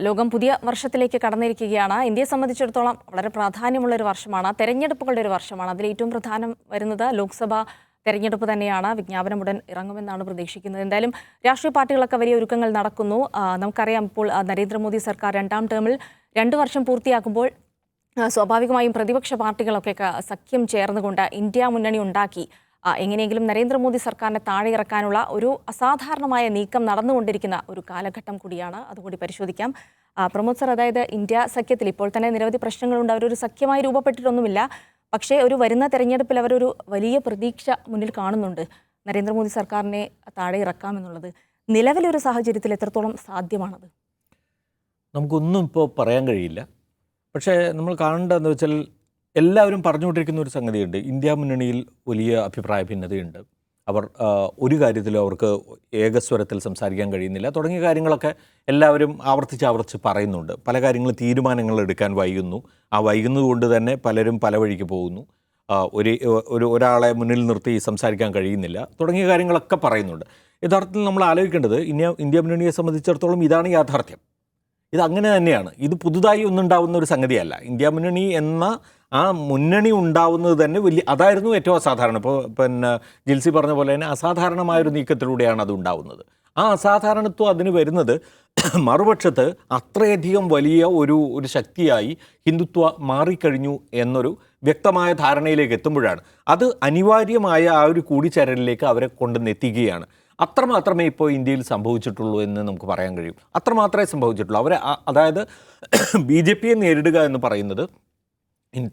ലോകം പുതിയ വർഷത്തിലേക്ക് കടന്നിരിക്കുകയാണ്. ഇന്ത്യയെ സംബന്ധിച്ചിടത്തോളം വളരെ പ്രാധാന്യമുള്ള ഒരു വർഷമാണ്. തെരഞ്ഞെടുപ്പുകളുടെ ഒരു വർഷമാണ്. അതിൽ ഏറ്റവും പ്രധാനം വരുന്നത് ലോക്സഭാ തെരഞ്ഞെടുപ്പ് തന്നെയാണ്. വിജ്ഞാപനം ഉടൻ ഇറങ്ങുമെന്നാണ് പ്രതീക്ഷിക്കുന്നത്. എന്തായാലും രാഷ്ട്രീയ പാർട്ടികളൊക്കെ വലിയ ഒരുക്കങ്ങൾ നടക്കുന്നു. നമുക്കറിയാം, ഇപ്പോൾ നരേന്ദ്രമോദി സർക്കാർ 2ാം ടേമിൽ 2 വർഷം പൂർത്തിയാക്കുമ്പോൾ സ്വാഭാവികമായും പ്രതിപക്ഷ പാർട്ടികളൊക്കെ സഖ്യം ചേർന്നുകൊണ്ട് ഇന്ത്യ മുന്നണി ഉണ്ടാക്കി എങ്ങനെയെങ്കിലും നരേന്ദ്രമോദി സർക്കാരിനെ താഴെ ഇറക്കാനുള്ള ഒരു അസാധാരണമായ നീക്കം നടന്നുകൊണ്ടിരിക്കുന്ന ഒരു കാലഘട്ടം കൂടിയാണ്. അതുകൂടി പരിശോധിക്കാം. പ്രമോദ് സർ, അതായത് ഇന്ത്യ സഖ്യത്തിൽ ഇപ്പോൾ തന്നെ നിരവധി പ്രശ്നങ്ങളുണ്ട്. അവരൊരു സഖ്യമായി രൂപപ്പെട്ടിട്ടൊന്നുമില്ല. പക്ഷേ ഒരു വരുന്ന തെരഞ്ഞെടുപ്പിൽ അവരൊരു വലിയ പ്രതീക്ഷ മുന്നിൽ കാണുന്നുണ്ട്, നരേന്ദ്രമോദി സർക്കാരിനെ താഴെ ഇറക്കാമെന്നുള്ളത്. നിലവിലൊരു സാഹചര്യത്തിൽ എത്രത്തോളം സാധ്യമാണത്? നമുക്കൊന്നും ഇപ്പോൾ പറയാൻ കഴിയില്ല. പക്ഷേ നമ്മൾ കാണേണ്ടതെന്ന് വെച്ചാൽ എല്ലാവരും പറഞ്ഞുകൊണ്ടിരിക്കുന്ന ഒരു സംഗതിയുണ്ട്. ഇന്ത്യ മുന്നണിയിൽ വലിയ അഭിപ്രായ ഭിന്നതയുണ്ട്. അവർ ഒരു കാര്യത്തിലും അവർക്ക് ഏകസ്വരത്തിൽ സംസാരിക്കാൻ കഴിയുന്നില്ല തുടങ്ങിയ കാര്യങ്ങളൊക്കെ എല്ലാവരും ആവർത്തിച്ച് പറയുന്നുണ്ട്. പല കാര്യങ്ങളും തീരുമാനങ്ങൾ എടുക്കാൻ വൈകുന്നു. ആ വൈകുന്നത് കൊണ്ട് തന്നെ പലരും പല വഴിക്ക് പോകുന്നു. ഒരാളെ മുന്നിൽ നിർത്തി സംസാരിക്കാൻ കഴിയുന്നില്ല തുടങ്ങിയ കാര്യങ്ങളൊക്കെ പറയുന്നുണ്ട്. യഥാർത്ഥത്തിൽ നമ്മൾ ആലോചിക്കേണ്ടത് ഇന്ത്യ മുന്നണിയെ സംബന്ധിച്ചിടത്തോളം ഇതാണ് യാഥാർത്ഥ്യം. ഇതങ്ങനെ തന്നെയാണ്. ഇത് പുതുതായി ഒന്നുണ്ടാവുന്ന ഒരു സംഗതിയല്ല. ഇന്ത്യ മുന്നണി എന്ന ആ മുന്നണി ഉണ്ടാവുന്നത് തന്നെ അതായിരുന്നു ഏറ്റവും അസാധാരണം. ഇപ്പോൾ ജിൽസി പറഞ്ഞ പോലെ തന്നെ അസാധാരണമായൊരു നീക്കത്തിലൂടെയാണ് അത് ഉണ്ടാവുന്നത്. ആ അസാധാരണത്വം അതിന് വരുന്നത് മറുപക്ഷത്ത് അത്രയധികം വലിയ ഒരു ശക്തിയായി ഹിന്ദുത്വ മാറിക്കഴിഞ്ഞു എന്നൊരു വ്യക്തമായ ധാരണയിലേക്ക് എത്തുമ്പോഴാണ്. അത് അനിവാര്യമായ ആ ഒരു കൂടിച്ചേരലിലേക്ക് അവരെ കൊണ്ടുവന്നെത്തിക്കുകയാണ്. അത്രമാത്രമേ ഇപ്പോൾ ഇന്ത്യയിൽ സംഭവിച്ചിട്ടുള്ളൂ എന്ന് നമുക്ക് പറയാൻ കഴിയും. അത്രമാത്രമേ സംഭവിച്ചിട്ടുള്ളൂ. അതായത് BJP നേരിടുക എന്ന് പറയുന്നത്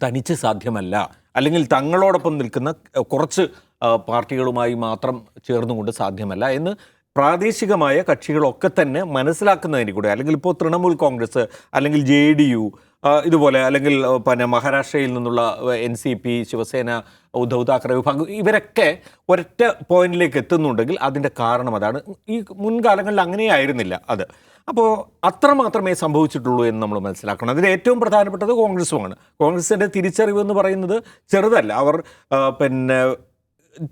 തനിച്ച് സാധ്യമല്ല, അല്ലെങ്കിൽ തങ്ങളോടൊപ്പം നിൽക്കുന്ന കുറച്ച് പാർട്ടികളുമായി മാത്രം ചേർന്നുകൊണ്ട് സാധ്യമല്ല എന്ന് പ്രാദേശികമായ കക്ഷികളൊക്കെ തന്നെ മനസ്സിലാക്കുന്നതിന് കൂടെ, അല്ലെങ്കിൽ ഇപ്പോൾ തൃണമൂൽ കോൺഗ്രസ് അല്ലെങ്കിൽ JDU ഇതുപോലെ, അല്ലെങ്കിൽ മഹാരാഷ്ട്രയിൽ നിന്നുള്ള NCP, ശിവസേന, ഉദ്ധവ് താക്കറെ വിഭാഗം, ഇവരൊക്കെ ഒരൊറ്റ പോയിന്റിലേക്ക് എത്തുന്നുണ്ടെങ്കിൽ അതിൻ്റെ കാരണം അതാണ്. ഈ മുൻകാലങ്ങളിൽ അങ്ങനെയായിരുന്നില്ല അത്. അപ്പോൾ അത്രമാത്രമേ സംഭവിച്ചിട്ടുള്ളൂ എന്ന് നമ്മൾ മനസ്സിലാക്കണം. അതിൽ ഏറ്റവും പ്രധാനപ്പെട്ടത് കോൺഗ്രസുമാണ്. കോൺഗ്രസിൻ്റെ തിരിച്ചറിവ് എന്ന് പറയുന്നത് ചെറുതല്ല. അവർ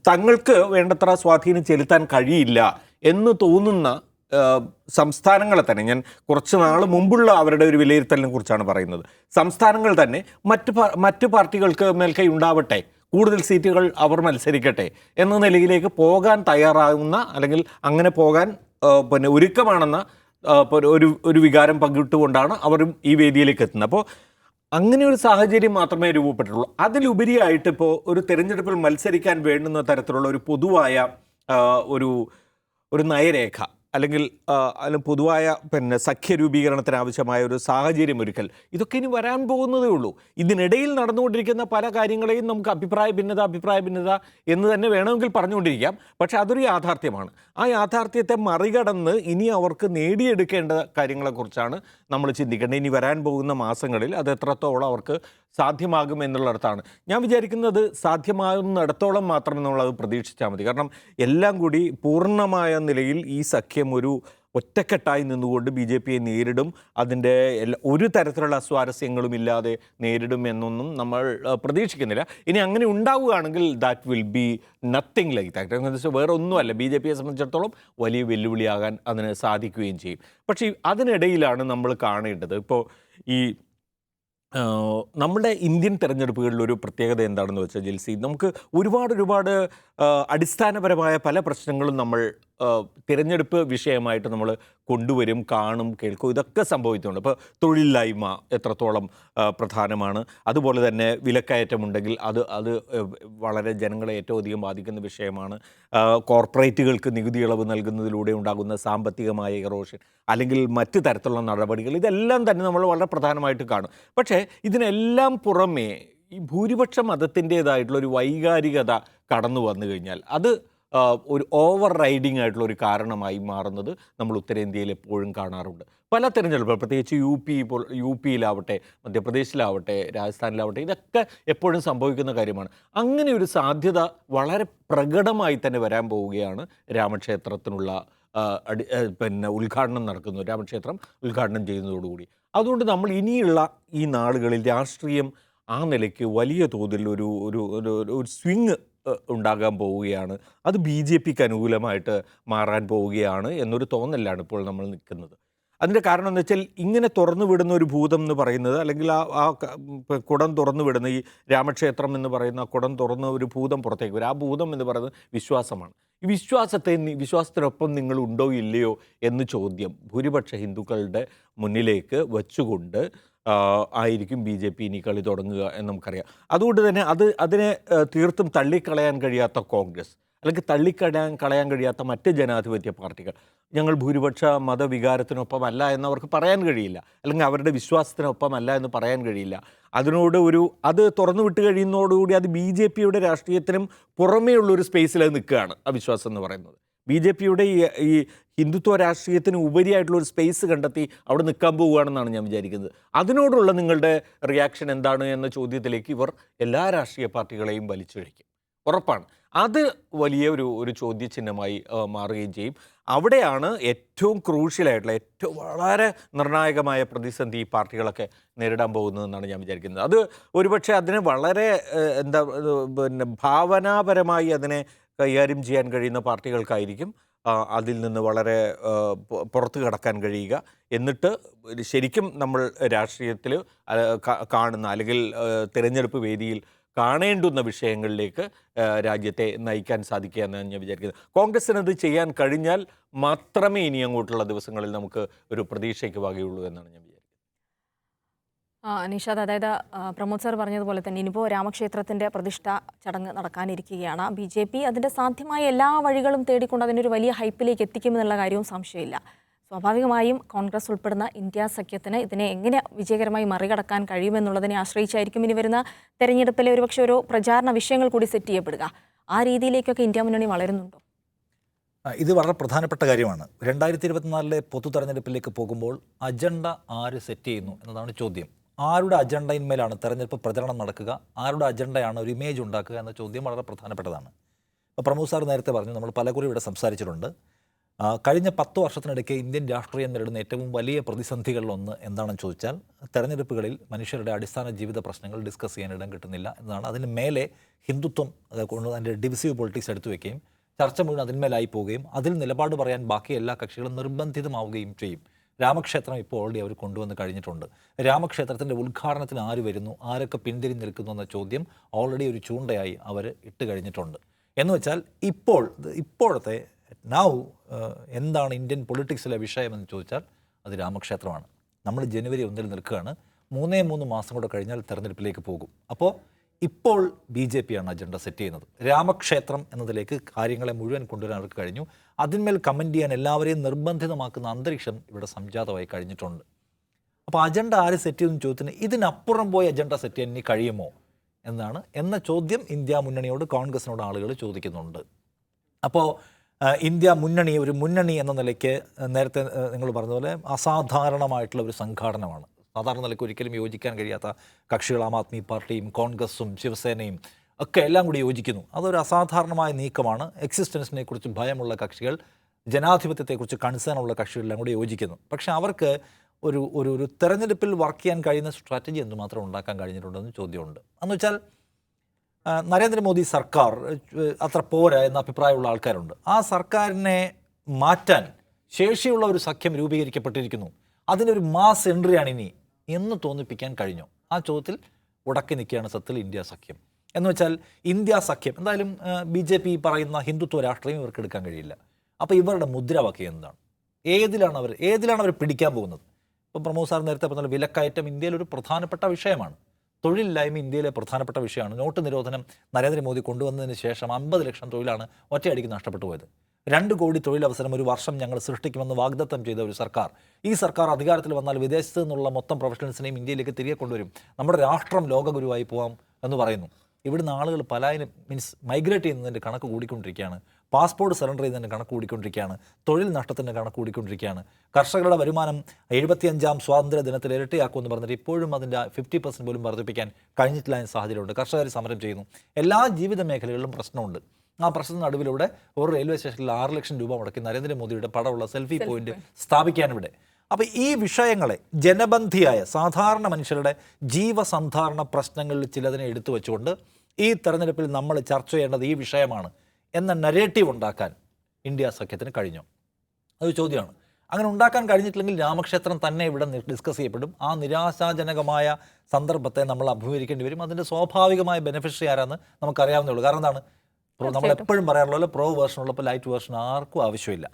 തങ്ങൾക്ക് വേണ്ടത്ര സ്വാധീനം ചെലുത്താൻ കഴിയില്ല എന്ന് തോന്നുന്ന സംസ്ഥാനങ്ങളെ തന്നെ, ഞാൻ കുറച്ച് നാൾ മുമ്പുള്ള അവരുടെ ഒരു വിലയിരുത്തലിനെ കുറിച്ചാണ് പറയുന്നത്, സംസ്ഥാനങ്ങൾ തന്നെ മറ്റ് പാർട്ടികൾക്ക് മേൽക്കൈ ഉണ്ടാവട്ടെ, കൂടുതൽ സീറ്റുകൾ അവർ മത്സരിക്കട്ടെ എന്ന നിലയിലേക്ക് പോകാൻ തയ്യാറാകുന്ന, അല്ലെങ്കിൽ അങ്ങനെ പോകാൻ ഒരുക്കമാണെന്ന ഒരു വികാരം പങ്കിട്ടുകൊണ്ടാണ് അവരും ഈ വേദിയിലേക്ക് എത്തുന്നത്. അപ്പോൾ അങ്ങനെ ഒരു സാഹചര്യം മാത്രമേ രൂപപ്പെട്ടുള്ളൂ. അതിലുപരിയായിട്ട് ഇപ്പോൾ ഒരു തെരഞ്ഞെടുപ്പിൽ മത്സരിക്കാൻ വേണ്ടുന്ന തരത്തിലുള്ള ഒരു പൊതുവായ ഒരു നയരേഖ, അല്ലെങ്കിൽ പൊതുവായ സഖ്യ രൂപീകരണത്തിന് ആവശ്യമായ ഒരു സാഹചര്യം ഒരുക്കൽ, ഇതൊക്കെ ഇനി വരാൻ പോകുന്നതേ ഉള്ളൂ. ഇതിനിടയിൽ നടന്നുകൊണ്ടിരിക്കുന്ന പല കാര്യങ്ങളെയും നമുക്ക് അഭിപ്രായ ഭിന്നത എന്ന് തന്നെ വേണമെങ്കിൽ പറഞ്ഞുകൊണ്ടിരിക്കാം. പക്ഷെ അതൊരു യാഥാർത്ഥ്യമാണ്. ആ യാഥാർത്ഥ്യത്തെ മറികടന്ന് ഇനി അവർക്ക് നേടിയെടുക്കേണ്ട കാര്യങ്ങളെക്കുറിച്ചാണ് നമ്മൾ ചിന്തിക്കേണ്ടത്. ഇനി വരാൻ പോകുന്ന മാസങ്ങളിൽ അത് എത്രത്തോളം അവർക്ക് സാധ്യമാകും എന്നുള്ളിടത്താണ് ഞാൻ വിചാരിക്കുന്നത്. സാധ്യമാകുന്നിടത്തോളം മാത്രമേ നമ്മളത് പ്രതീക്ഷിച്ചാൽ മതി. കാരണം എല്ലാം കൂടി പൂർണ്ണമായ നിലയിൽ ഈ സഖ്യം ഒരു ഒറ്റക്കെട്ടായി നിന്നുകൊണ്ട് BJPയെ നേരിടും, അതിൻ്റെ ഒരു തരത്തിലുള്ള സ്വാരസ്യങ്ങളും ഇല്ലാതെ നേരിടും എന്നൊന്നും നമ്മൾ പ്രതീക്ഷിക്കുന്നില്ല. ഇനി അങ്ങനെ ഉണ്ടാവുകയാണെങ്കിൽ that will be nothing like that. വേറെ ഒന്നുമല്ല, BJPയെ സംബന്ധിച്ചിടത്തോളം വലിയ വെല്ലുവിളിയാകാൻ അതിന് സാധിക്കുകയും ചെയ്യും. പക്ഷേ അതിനിടയിലാണ് നമ്മൾ കാണേണ്ടത്. ഇപ്പോൾ ഈ നമ്മുടെ ഇന്ത്യൻ തെരഞ്ഞെടുപ്പുകളിലൊരു പ്രത്യേകത എന്താണെന്ന് വെച്ചാൽ ജിൽസി, നമുക്ക് ഒരുപാട് അടിസ്ഥാനപരമായ പല പ്രശ്നങ്ങളും നമ്മൾ തിരഞ്ഞെടുപ്പ് വിഷയമായിട്ട് നമ്മൾ കൊണ്ടുവരും, കാണും, കേൾക്കും. ഇതൊക്കെ സംഭവിക്കുന്നുണ്ട്. ഇപ്പോൾ തൊഴിലില്ലായ്മ എത്രത്തോളം പ്രധാനമാണ്. അതുപോലെ തന്നെ വിലക്കയറ്റമുണ്ടെങ്കിൽ അത് വളരെ ജനങ്ങളെ ഏറ്റവും അധികം ബാധിക്കുന്ന വിഷയമാണ്. കോർപ്പറേറ്റുകൾക്ക് നികുതി ഇളവ് നൽകുന്നതിലൂടെ ഉണ്ടാകുന്ന സാമ്പത്തികമായ ഇറോഷൻ, അല്ലെങ്കിൽ മറ്റ് തരത്തിലുള്ള നടപടികൾ, ഇതെല്ലാം തന്നെ നമ്മൾ വളരെ പ്രധാനമായിട്ട് കാണും. പക്ഷേ ഇതിനെല്ലാം പുറമേ ഈ ഭൂരിപക്ഷ മതത്തിൻ്റേതായിട്ടുള്ള ഒരു വൈകാരികത കടന്നു വന്നു കഴിഞ്ഞാൽ അത് ഒരു ഓവർ റൈഡിങ് ആയിട്ടുള്ള ഒരു കാരണമായി മാറുന്നത് നമ്മൾ ഉത്തരേന്ത്യയിൽ എപ്പോഴും കാണാറുണ്ട്. പല തിരഞ്ഞെടുപ്പുകൾ, പ്രത്യേകിച്ച് യുപിയിലാവട്ടെ, മധ്യപ്രദേശിലാവട്ടെ, രാജസ്ഥാനിലാവട്ടെ, ഇതൊക്കെ എപ്പോഴും സംഭവിക്കുന്ന കാര്യമാണ്. അങ്ങനെ ഒരു സാധ്യത വളരെ പ്രകടമായി തന്നെ വരാൻ പോവുകയാണ് രാമക്ഷേത്രത്തിനുള്ള ഉദ്ഘാടനം നടക്കുന്നു. രാമക്ഷേത്രം ഉദ്ഘാടനം ചെയ്യുന്നതോടുകൂടി. അതുകൊണ്ട് നമ്മൾ ഇനിയുള്ള ഈ നാളുകളിൽ രാഷ്ട്രീയം ആ നിലയ്ക്ക് വലിയ തോതിൽ ഒരു സ്വിങ് ഉണ്ടാകാൻ പോവുകയാണ്. അത് BJPക്ക് അനുകൂലമായിട്ട് മാറാൻ പോവുകയാണ് എന്നൊരു തോന്നലാണ് ഇപ്പോൾ നമ്മൾ നിൽക്കുന്നത്. അതിൻ്റെ കാരണം എന്ന് വെച്ചാൽ ഇങ്ങനെ തുറന്നു വിടുന്ന ഒരു ഭൂതം എന്ന് പറയുന്നത്, അല്ലെങ്കിൽ കുടം തുറന്നു വിടുന്ന ഈ രാമക്ഷേത്രം എന്ന് പറയുന്ന കുടം തുറന്ന ഒരു ഭൂതം പുറത്തേക്ക് വരും. ആ ഭൂതം എന്ന് പറയുന്നത് വിശ്വാസമാണ്. ഈ വിശ്വാസത്തിനൊപ്പം നിങ്ങൾ ഉണ്ടോ ഇല്ലയോ എന്ന് ചോദ്യം ഭൂരിപക്ഷ ഹിന്ദുക്കളുടെ മുന്നിലേക്ക് വച്ചുകൊണ്ട് ആയിരിക്കും BJP ഇനി കളി തുടങ്ങുക എന്ന് നമുക്കറിയാം. അതുകൊണ്ട് തന്നെ അതിനെ തീർത്തും തള്ളിക്കളയാൻ കഴിയാത്ത കോൺഗ്രസ്, അല്ലെങ്കിൽ കളയാൻ കഴിയാത്ത മറ്റ് ജനാധിപത്യ പാർട്ടികൾ, ഞങ്ങൾ ഭൂരിപക്ഷ മതവികാരത്തിനൊപ്പമല്ല എന്നവർക്ക് പറയാൻ കഴിയില്ല, അല്ലെങ്കിൽ അവരുടെ വിശ്വാസത്തിനൊപ്പമല്ല എന്ന് പറയാൻ കഴിയില്ല. അത് തുറന്നു വിട്ട് കഴിയുന്നതോടുകൂടി അത് BJPയുടെ രാഷ്ട്രീയത്തിനും പുറമേയുള്ളൊരു സ്പേസിൽ അത് നിൽക്കുകയാണ് ആ വിശ്വാസം എന്ന് പറയുന്നത്. BJPയുടെ ഈ ഹിന്ദുത്വ രാഷ്ട്രീയത്തിന് ഉപരിയായിട്ടുള്ളൊരു സ്പേസ് കണ്ടെത്തി അവിടെ നിൽക്കാൻ പോവുകയാണെന്നാണ് ഞാൻ വിചാരിക്കുന്നത്. അതിനോടുള്ള നിങ്ങളുടെ റിയാക്ഷൻ എന്താണ് എന്ന ചോദ്യത്തിലേക്ക് ഇവർ എല്ലാ രാഷ്ട്രീയ പാർട്ടികളെയും വലിച്ചിഴയ്ക്കും, ഉറപ്പാണ്. അത് വലിയ ഒരു ചോദ്യചിഹ്നമായി മാറുകയും ചെയ്യും. അവിടെയാണ് ഏറ്റവും ക്രൂഷ്യലായിട്ടുള്ള, ഏറ്റവും വളരെ നിർണായകമായ പ്രതിസന്ധി ഈ പാർട്ടികളൊക്കെ നേരിടാൻ പോകുന്നതെന്നാണ് ഞാൻ വിചാരിക്കുന്നത്. അത് ഒരുപക്ഷെ അതിനെ വളരെ ഭാവനാപരമായി അതിനെ കൈകാര്യം ചെയ്യാൻ കഴിയുന്ന പാർട്ടികൾക്കായിരിക്കും അതിൽ നിന്ന് വളരെ പുറത്ത് കടക്കാൻ കഴിയുക. എന്നിട്ട് ശരിക്കും നമ്മൾ രാഷ്ട്രീയത്തിൽ കാണുന്ന, അല്ലെങ്കിൽ തിരഞ്ഞെടുപ്പ് വേദിയിൽ കാണേണ്ടുന്ന വിഷയങ്ങളിലേക്ക് രാജ്യത്തെ നയിക്കാൻ സാധിക്കുക എന്നാണ് ഞാൻ വിചാരിക്കുന്നത്. കോൺഗ്രസ്സിന് അത് ചെയ്യാൻ കഴിഞ്ഞാൽ മാത്രമേ ഇനി അങ്ങോട്ടുള്ള ദിവസങ്ങളിൽ നമുക്ക് ഒരു പ്രതീക്ഷയ്ക്ക് വകയുള്ളൂ എന്നാണ് ഞാൻ വിചാരിക്കുന്നത്. നിഷാദ്, അതായത് പ്രമോദ് സാർ പറഞ്ഞതുപോലെ തന്നെ ഇനിയിപ്പോൾ രാമക്ഷേത്രത്തിൻ്റെ പ്രതിഷ്ഠ ചടങ്ങ് നടക്കാനിരിക്കുകയാണ്. BJP അതിൻ്റെ സാധ്യമായ എല്ലാ വഴികളും തേടിക്കൊണ്ട് അതിനൊരു വലിയ ഹൈപ്പിലേക്ക് എത്തിക്കുമെന്നുള്ള കാര്യവും സംശയമില്ല. സ്വാഭാവികമായും കോൺഗ്രസ് ഉൾപ്പെടുന്ന ഇന്ത്യ സഖ്യത്തിന് ഇതിനെ എങ്ങനെ വിജയകരമായി മറികടക്കാൻ കഴിയുമെന്നുള്ളതിനെ ആശ്രയിച്ചായിരിക്കും ഇനി വരുന്ന തെരഞ്ഞെടുപ്പിലെ ഒരുപക്ഷെ ഓരോ പ്രചാരണ വിഷയങ്ങൾ കൂടി സെറ്റ് ചെയ്യപ്പെടുക. ആ രീതിയിലേക്കൊക്കെ ഇന്ത്യ മുന്നണി വളരുന്നുണ്ടോ? ഇത് വളരെ പ്രധാനപ്പെട്ട കാര്യമാണ്. 2024 പൊതു തെരഞ്ഞെടുപ്പിലേക്ക് പോകുമ്പോൾ അജണ്ട ആര് സെറ്റ് ചെയ്യുന്നു എന്നതാണ് ചോദ്യം. ആരുടെ അജണ്ടയിന്മേലാണ് തെരഞ്ഞെടുപ്പ് പ്രചരണം നടക്കുക, ആരുടെ അജണ്ടയാണ് ഒരു ഇമേജ് ഉണ്ടാക്കുക എന്ന ചോദ്യം വളരെ പ്രധാനപ്പെട്ടതാണ്. ഇപ്പോൾ പ്രമോദ് സാർ നേരത്തെ പറഞ്ഞു, നമ്മൾ പലകുറി ഇവിടെ സംസാരിച്ചിട്ടുണ്ട്. കഴിഞ്ഞ 10 വർഷത്തിനിടയ്ക്ക് ഇന്ത്യൻ രാഷ്ട്രീയം നേരിടുന്ന ഏറ്റവും വലിയ പ്രതിസന്ധികളിലൊന്ന് എന്താണെന്ന് ചോദിച്ചാൽ, തെരഞ്ഞെടുപ്പുകളിൽ മനുഷ്യരുടെ അടിസ്ഥാന ജീവിത പ്രശ്നങ്ങൾ ഡിസ്കസ് ചെയ്യാൻ ഇടം കിട്ടുന്നില്ല എന്നതാണ്. അതിന് മേലെ ഹിന്ദുത്വം കൊണ്ട് അതിൻ്റെ ഡിവിസീവ് പൊളിറ്റിക്സ് എടുത്തു വയ്ക്കുകയും ചർച്ച മുഴുവൻ അതിന്മേലായി പോവുകയും അതിൽ നിലപാട് പറയാൻ ബാക്കി എല്ലാ കക്ഷികളും നിർബന്ധിതമാവുകയും ചെയ്യും. രാമക്ഷേത്രം ഇപ്പോൾ ഓൾറെഡി അവർ കൊണ്ടുവന്ന് കഴിഞ്ഞിട്ടുണ്ട്. രാമക്ഷേത്രത്തിൻ്റെ ഉദ്ഘാടനത്തിന് ആര് വരുന്നു, ആരൊക്കെ പിന്തിരിഞ്ഞ് നിൽക്കുന്നു എന്ന ചോദ്യം ഓൾറെഡി ഒരു ചൂണ്ടയായി അവർ ഇട്ട് കഴിഞ്ഞിട്ടുണ്ട്. എന്ന് വെച്ചാൽ ഇപ്പോഴത്തെ എന്താണ് ഇന്ത്യൻ പൊളിറ്റിക്സിലെ വിഷയമെന്ന് ചോദിച്ചാൽ അത് രാമക്ഷേത്രമാണ്. നമ്മൾ ജനുവരി 1 നിൽക്കുകയാണ്. 3 മാസം കൂടെ കഴിഞ്ഞാൽ തെരഞ്ഞെടുപ്പിലേക്ക് പോകും. അപ്പോൾ ഇപ്പോൾ BJP ആണ് അജണ്ട സെറ്റ് ചെയ്യുന്നത്. രാമക്ഷേത്രം എന്നതിലേക്ക് കാര്യങ്ങളെ മുഴുവൻ കൊണ്ടുവരാൻ അവർക്ക് കഴിഞ്ഞു. അതിന്മേൽ കമൻറ്റ് ചെയ്യാൻ എല്ലാവരെയും നിർബന്ധിതമാക്കുന്ന അന്തരീക്ഷം ഇവിടെ സംജാതമായി കഴിഞ്ഞിട്ടുണ്ട്. അപ്പോൾ അജണ്ട ആര് സെറ്റ് ചെയ്യുന്ന ചോദ്യത്തിന് ഇതിനപ്പുറം പോയി അജണ്ട സെറ്റ് ചെയ്യാൻ ഇനി കഴിയുമോ എന്ന ചോദ്യം ഇന്ത്യ മുന്നണിയോട്, കോൺഗ്രസിനോട് ആളുകൾ ചോദിക്കുന്നുണ്ട്. അപ്പോൾ ഇന്ത്യ മുന്നണി ഒരു മുന്നണി എന്ന നിലയ്ക്ക് നേരത്തെ നിങ്ങൾ പറഞ്ഞതുപോലെ അസാധാരണമായിട്ടുള്ള ഒരു സംഘാടനമാണ്. സാധാരണ നിലയ്ക്ക് ഒരിക്കലും യോജിക്കാൻ കഴിയാത്ത കക്ഷികൾ, ആം ആദ്മി പാർട്ടിയും കോൺഗ്രസും ശിവസേനയും ഒക്കെ എല്ലാം കൂടി യോജിക്കുന്നു. അതൊരു അസാധാരണമായ നീക്കമാണ്. എക്സിസ്റ്റൻസിനെ കുറിച്ച് ഭയമുള്ള കക്ഷികൾ, ജനാധിപത്യത്തെക്കുറിച്ച് കൺസേൺ ഉള്ള കക്ഷികളെല്ലാം കൂടി യോജിക്കുന്നു. പക്ഷേ അവർക്ക് ഒരു തെരഞ്ഞെടുപ്പിൽ വർക്ക് ചെയ്യാൻ കഴിയുന്ന സ്ട്രാറ്റജി എന്തുമാത്രം ഉണ്ടാക്കാൻ കഴിഞ്ഞിട്ടുണ്ടെന്ന് ചോദ്യമുണ്ട്. എന്ന് വെച്ചാൽ നരേന്ദ്രമോദി സർക്കാർ അത്ര പോരാ എന്ന അഭിപ്രായമുള്ള ആൾക്കാരുണ്ട്. ആ സർക്കാരിനെ മാറ്റാൻ ശേഷിയുള്ള ഒരു സഖ്യം രൂപീകരിക്കപ്പെട്ടിരിക്കുന്നു, അതിനൊരു മാസ് എൻട്രിയാണ് ഇനി എന്ന് തോന്നിപ്പിക്കാൻ കഴിഞ്ഞു. ആ ചോദ്യത്തിൽ ഉടക്കി നിൽക്കുകയാണ് സത്യത്തിൽ ഇന്ത്യ സഖ്യം. എന്ന് വെച്ചാൽ ഇന്ത്യ സഖ്യം എന്തായാലും BJP പറയുന്ന ഹിന്ദുത്വ രാഷ്ട്രീയം ഇവർക്ക് എടുക്കാൻ കഴിയില്ല. അപ്പോൾ ഇവരുടെ മുദ്രാവാക്യം എന്താണ്, ഏതിലാണ് അവർ പിടിക്കാൻ പോകുന്നത്? ഇപ്പം പ്രമോദ് സാർ നേരത്തെ പറഞ്ഞാൽ വിലക്കയറ്റം ഇന്ത്യയിൽ ഒരു പ്രധാനപ്പെട്ട വിഷയമാണ്. തൊഴിലില്ലായ്മ ഇന്ത്യയിലെ പ്രധാനപ്പെട്ട വിഷയമാണ്. നോട്ട് നിരോധനം നരേന്ദ്രമോദി കൊണ്ടുവന്നതിന് ശേഷം 50 ലക്ഷം തൊഴിലാണ് ഒറ്റയടിക്ക് നഷ്ടപ്പെട്ടു പോയത്. 2 കോടി തൊഴിലവസരം ഒരു വർഷം ഞങ്ങൾ സൃഷ്ടിക്കുമെന്ന് വാഗ്ദത്തം ചെയ്ത ഒരു സർക്കാർ, ഈ സർക്കാർ അധികാരത്തിൽ വന്നാൽ വിദേശത്ത് നിന്നുള്ള മൊത്തം പ്രൊഫഷണൽസിനെയും ഇന്ത്യയിലേക്ക് തിരികെ കൊണ്ടുവരും, നമ്മുടെ രാഷ്ട്രം ലോകഗുരുവായി പോകാം എന്ന് പറയുന്നു. ഇവിടുന്ന് ആളുകൾ പലായനം മൈഗ്രേറ്റ് ചെയ്യുന്നതിൻ്റെ കണക്ക് കൂടിക്കൊണ്ടിരിക്കുകയാണ്. പാസ്പോർട്ട് സറണ്ടർ ചെയ്യുന്നതിൻ്റെ കണക്ക് കൂടിക്കൊണ്ടിരിക്കുകയാണ്. തൊഴിൽ നഷ്ടത്തിൻ്റെ കണക്ക് കൂടിക്കൊണ്ടിരിക്കുകയാണ്. കർഷകരുടെ വരുമാനം 75ാം സ്വാതന്ത്ര്യ ദിനത്തിൽ ഇരട്ടിയാക്കുമെന്ന് പറഞ്ഞിട്ട് ഇപ്പോഴും അതിൻ്റെ 50% പോലും വർദ്ധിപ്പിക്കാൻ കഴിഞ്ഞിട്ടില്ല എന്ന സാഹചര്യമുണ്ട്. കർഷകർ സമരം ചെയ്യുന്നു. എല്ലാ ജീവിത മേഖലകളിലും പ്രശ്നമുണ്ട്. ആ പ്രശ്നത്തിന് നടുവിലൂടെ ഒരു റെയിൽവേ സ്റ്റേഷനിൽ 6 ലക്ഷം രൂപ മുടക്കി നരേന്ദ്രമോദിയുടെ പടമുള്ള സെൽഫി പോയിന്റ് സ്ഥാപിക്കാനിവിടെ. അപ്പോൾ ഈ വിഷയങ്ങളെ ജനബന്ധിയായ സാധാരണ മനുഷ്യരുടെ ജീവസന്ധാരണ പ്രശ്നങ്ങളിൽ ചിലതിനെ എടുത്തു വെച്ചുകൊണ്ട് ഈ തെരഞ്ഞെടുപ്പിൽ നമ്മൾ ചർച്ച ചെയ്യേണ്ടത് ഈ വിഷയമാണ് എന്ന നരേറ്റീവ് ഉണ്ടാക്കാൻ ഇന്ത്യ സഖ്യത്തിന് കഴിഞ്ഞു. അതൊരു ചോദ്യമാണ്. അങ്ങനെ ഉണ്ടാക്കാൻ കഴിഞ്ഞിട്ടില്ലെങ്കിൽ രാമക്ഷേത്രം തന്നെ ഇവിടെ ഡിസ്കസ് ചെയ്യപ്പെടും. ആ നിരാശാജനകമായ സന്ദർഭത്തെ നമ്മൾ അഭിമുഖീകരിക്കേണ്ടി വരും. അതിൻ്റെ സ്വാഭാവികമായ ബെനിഫിഷ്യറി ആരാന്ന് നമുക്കറിയാവുന്നേ ഉള്ളൂ. കാരണം എന്താണ്, നമ്മളെപ്പോഴും പറയാറുള്ള പ്രോ വേർഷൻ ഉള്ളപ്പോൾ ലൈറ്റ് വേർഷൻ ആർക്കും ആവശ്യമില്ല.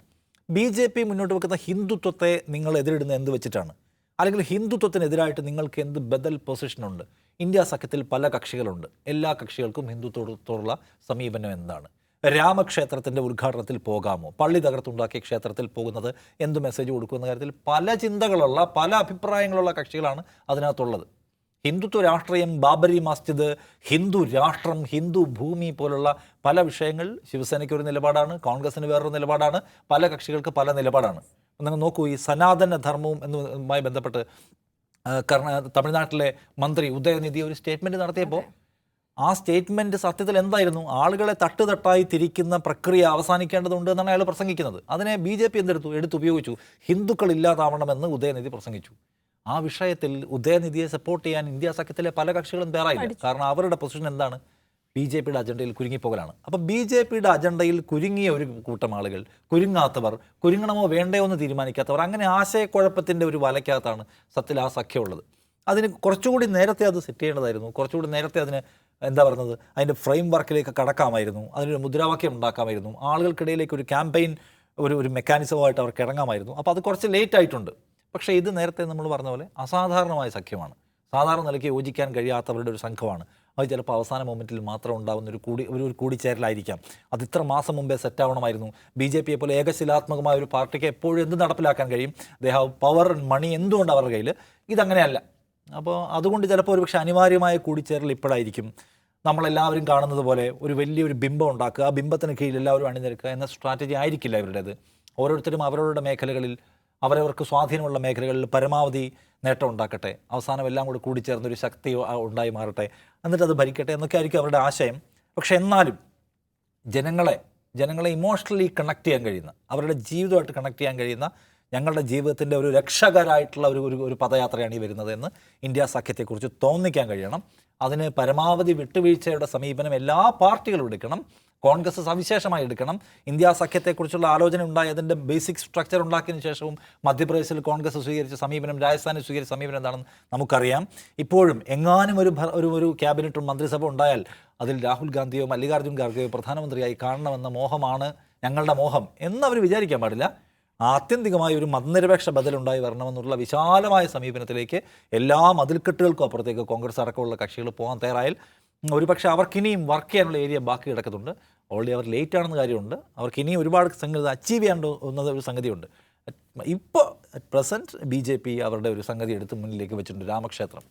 BJP മുന്നോട്ട് വെക്കുന്ന ഹിന്ദുത്വത്തെ നിങ്ങൾ എതിരിടുന്ന എന്ത് വെച്ചിട്ടാണ്? അല്ലെങ്കിൽ ഹിന്ദുത്വത്തിനെതിരായിട്ട് നിങ്ങൾക്ക് എന്ത് ബദൽ പൊസിഷനുണ്ട്? ഇന്ത്യ സഖ്യത്തിൽ പല കക്ഷികളുണ്ട്. എല്ലാ കക്ഷികൾക്കും ഹിന്ദുത്വത്തോടുള്ള സമീപനം എന്താണ്? രാമക്ഷേത്രത്തിൻ്റെ ഉദ്ഘാടനത്തിൽ പോകാമോ? പള്ളി തകർത്തുണ്ടാക്കിയ ക്ഷേത്രത്തിൽ പോകുന്നത് എന്ത് മെസ്സേജ് കൊടുക്കുമെന്ന കാര്യത്തിൽ പല ചിന്തകളുള്ള, പല അഭിപ്രായങ്ങളുള്ള കക്ഷികളാണ് അതിനകത്തുള്ളത്. ഹിന്ദുത്വ രാഷ്ട്രീയം, ബാബരി മസ്ജിദ്, ഹിന്ദു രാഷ്ട്രം, ഹിന്ദു ഭൂമി പോലുള്ള പല വിഷയങ്ങൾ ശിവസേനയ്ക്ക് ഒരു നിലപാടാണ്, കോൺഗ്രസിന് വേറൊരു നിലപാടാണ്, പല കക്ഷികൾക്ക് പല നിലപാടാണ്. നിങ്ങൾ നോക്കൂ, ഈ സനാതന ധർമ്മവും എന്നുമായി ബന്ധപ്പെട്ട് തമിഴ്നാട്ടിലെ മന്ത്രി ഉദയനിധി ഒരു സ്റ്റേറ്റ്മെൻറ്റ് നടത്തിയപ്പോൾ ആ സ്റ്റേറ്റ്മെൻറ്റ് സത്യത്തിൽ എന്തായിരുന്നു? ആളുകളെ തട്ടുതട്ടായി തിരിക്കുന്ന പ്രക്രിയ അവസാനിക്കേണ്ടതുണ്ട് എന്നാണ് അയാൾ പ്രസംഗിക്കുന്നത്. അതിനെ BJP എടുത്തുപയോഗിച്ചു. ഹിന്ദുക്കൾ ഇല്ലാതാവണമെന്ന് ഉദയനിധി പ്രസംഗിച്ചു. ആ വിഷയത്തിൽ ഉദയനിധിയെ സപ്പോർട്ട് ചെയ്യാൻ ഇന്ത്യ സഖ്യത്തിലെ പല കക്ഷികളും തയ്യാറായില്ല. കാരണം അവരുടെ പൊസിഷൻ എന്താണ്? BJPയുടെ അജണ്ടയിൽ കുരുങ്ങിപ്പോകലാണ്. അപ്പോൾ BJPയുടെ അജണ്ടയിൽ കുരുങ്ങിയ ഒരു കൂട്ടം ആളുകൾ, കുരുങ്ങാത്തവർ, കുരുങ്ങണമോ വേണ്ടയോ എന്ന് തീരുമാനിക്കാത്തവർ, അങ്ങനെ ആശയക്കുഴപ്പത്തിൻ്റെ ഒരു വലയ്ക്കകത്താണ് സത്യത്തിൽ ആ സഖ്യമുള്ളത്. അതിന് കുറച്ചുകൂടി നേരത്തെ അത് സെറ്റ് ചെയ്യേണ്ടതായിരുന്നു. കുറച്ചുകൂടി നേരത്തെ അതിന് എന്താ പറയുന്നത്, അതിൻ്റെ ഫ്രെയിം വർക്കിലേക്ക് കടക്കാമായിരുന്നു. അതിനൊരു മുദ്രാവാക്യം ഉണ്ടാക്കാമായിരുന്നു. ആളുകൾക്കിടയിലേക്ക് ഒരു ക്യാമ്പയിൻ, ഒരു മെക്കാനിസമായിട്ട് അവർക്ക് ഇറങ്ങാമായിരുന്നു. അപ്പോൾ അത് കുറച്ച് ലേറ്റ് ആയിട്ടുണ്ട്. പക്ഷേ ഇത് നേരത്തെ നമ്മൾ പറഞ്ഞ പോലെ അസാധാരണമായ സഖ്യമാണ്. സാധാരണ നിലയ്ക്ക് യോജിക്കാൻ കഴിയാത്തവരുടെ ഒരു സംഘമാണ്. അത് ചിലപ്പോൾ അവസാന മൊമെൻറ്റിൽ മാത്രം ഉണ്ടാകുന്ന ഒരു കൂടിച്ചേരലായിരിക്കാം. അത് ഇത്ര മാസം മുമ്പേ സെറ്റാവണമായിരുന്നു. BJPയെ പോലെ ഏകശിലാത്മകമായ ഒരു പാർട്ടിക്ക് എപ്പോഴും എന്ത് നടപ്പിലാക്കാൻ കഴിയും? They have power and money, എന്തുകൊണ്ട് അവരുടെ കയ്യിൽ? ഇതങ്ങനെയല്ല. അപ്പോൾ അതുകൊണ്ട് ചിലപ്പോൾ ഒരുപക്ഷെ അനിവാര്യമായ കൂടിച്ചേരൽ ഇപ്പോഴായിരിക്കും. നമ്മളെല്ലാവരും കാണുന്നത് പോലെ ഒരു വലിയൊരു ബിംബം ഉണ്ടാക്കുക, ആ ബിംബത്തിന് കീഴിൽ എല്ലാവരും അണിനിരക്കുക എന്ന സ്ട്രാറ്റജി ആയിരിക്കില്ല ഇവരുടേത്. ഓരോരുത്തരും അവരവരുടെ മേഖലകളിൽ, അവരവർക്ക് സ്വാധീനമുള്ള മേഖലകളിൽ പരമാവധി നേട്ടം ഉണ്ടാക്കട്ടെ, അവസാനം എല്ലാം കൂടി കൂടിച്ചേർന്നൊരു ശക്തി ഉണ്ടായി മാറട്ടെ, എന്നിട്ട് അത് ഭരിക്കട്ടെ എന്നൊക്കെ ആയിരിക്കും അവരുടെ ആശയം. പക്ഷെ എന്നാലും ജനങ്ങളെ ഇമോഷണലി കണക്ട് ചെയ്യാൻ കഴിയുന്ന, അവരുടെ ജീവിതമായിട്ട് കണക്ട് ചെയ്യാൻ കഴിയുന്ന, ഞങ്ങളുടെ ജീവിതത്തിൻ്റെ ഒരു രക്ഷകരായിട്ടുള്ള ഒരു പദയാത്രയാണ് ഈ വരുന്നത് എന്ന് ഇന്ത്യ സഖ്യത്തെക്കുറിച്ച് തോന്നിക്കാൻ കഴിയണം. അതിന് പരമാവധി വിട്ടുവീഴ്ചയുടെ സമീപനം എല്ലാ പാർട്ടികളും എടുക്കണം. കോൺഗ്രസ് സവിശേഷമായി എടുക്കണം. ഇന്ത്യ സഖ്യത്തെക്കുറിച്ചുള്ള ആലോചന ഉണ്ടായി അതിൻ്റെ ബേസിക് സ്ട്രക്ചർ ഉണ്ടാക്കിയതിന് ശേഷവും മധ്യപ്രദേശിൽ കോൺഗ്രസ് സ്വീകരിച്ച സമീപനം, രാജസ്ഥാനിൽ സ്വീകരിച്ച സമീപനം എന്താണെന്ന് നമുക്കറിയാം. ഇപ്പോഴും എങ്ങാനും ഒരു ക്യാബിനറ്റും മന്ത്രിസഭ ഉണ്ടായാൽ അതിൽ രാഹുൽ ഗാന്ധിയോ മല്ലികാർജ്ജുൻ ഖാർഗെയോ പ്രധാനമന്ത്രിയായി കാണണമെന്ന മോഹമാണ് ഞങ്ങളുടെ മോഹം എന്നവർ വിചാരിക്കാൻ പാടില്ല. ആത്യന്തികമായി ഒരു മതനിരപേക്ഷ ബദലുണ്ടായി വരണമെന്നുള്ള വിശാലമായ സമീപനത്തിലേക്ക് എല്ലാ മതിൽക്കെട്ടുകൾക്കും അപ്പുറത്തേക്ക് കോൺഗ്രസ് അടക്കമുള്ള കക്ഷികൾ പോകാൻ തയ്യാറായാൽ ഒരുപക്ഷെ അവർക്കിനിയും വർക്ക് ചെയ്യാനുള്ള ഏരിയ ബാക്കി കിടക്കുന്നുണ്ട്. ഓൾറെഡി അവർ ലേറ്റ് ആണെന്ന കാര്യമുണ്ട്. അവർക്ക് ഇനിയും ഒരുപാട് സംഗതി അച്ചീവ് ചെയ്യേണ്ട ഒരു സംഗതിയുണ്ട്. ഇപ്പോൾ അറ്റ് പ്രസൻറ്റ് BJP അവരുടെ ഒരു സംഗതി എടുത്ത് മുന്നിലേക്ക് വെച്ചിട്ടുണ്ട്, രാമക്ഷേത്രം.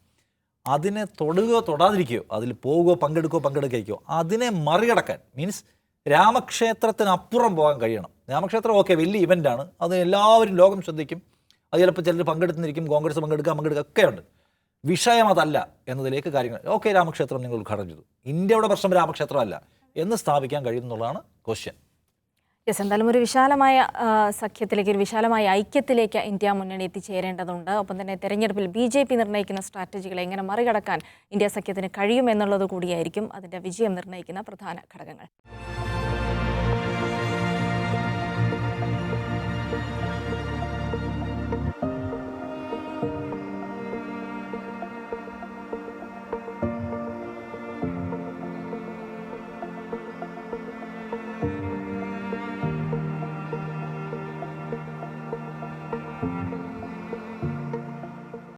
അതിനെ തൊടുകയോ തൊടാതിരിക്കുകയോ, അതിൽ പോവുകയോ പങ്കെടുക്കുകയോ അതിനെ മറികടക്കാൻ, മീൻസ് രാമക്ഷേത്രത്തിനപ്പുറം പോകാൻ കഴിയണം. രാമക്ഷേത്രം ഓക്കെ, വലിയ ഇവൻ്റാണ്, അത് എല്ലാവരും ലോകം ശ്രദ്ധിക്കും. അത് ചിലപ്പോൾ ചിലർ പങ്കെടുത്തിരിക്കും, കോൺഗ്രസ് പങ്കെടുക്കുക ഒക്കെ ഉണ്ട്. വിഷയം അതല്ല എന്നതിലേക്ക് കാര്യങ്ങൾ. ഓക്കെ, രാമക്ഷേത്രം നിങ്ങൾ ഉദ്ഘാടനം ചെയ്തു, ഇന്ത്യയുടെ പ്രശ്നം രാമക്ഷേത്രമല്ല എന്ന് സ്ഥാപിക്കാൻ കഴിയുമെന്നുള്ളതാണ് ക്വസ്റ്റ്യൻ. യെസ്, എന്തായാലും ഒരു വിശാലമായ സഖ്യത്തിലേക്ക്, ഒരു വിശാലമായ ഐക്യത്തിലേക്ക് ഇന്ത്യ മുന്നണി എത്തിച്ചേരേണ്ടതുണ്ട്. ഒപ്പം തന്നെ തെരഞ്ഞെടുപ്പിൽ BJP നിർണ്ണയിക്കുന്ന സ്ട്രാറ്റജികളെ എങ്ങനെ മറികടക്കാൻ ഇന്ത്യ സഖ്യത്തിന് കഴിയുമെന്നുള്ളത് കൂടിയായിരിക്കും അതിൻ്റെ വിജയം നിർണ്ണയിക്കുന്ന പ്രധാന ഘടകങ്ങൾ.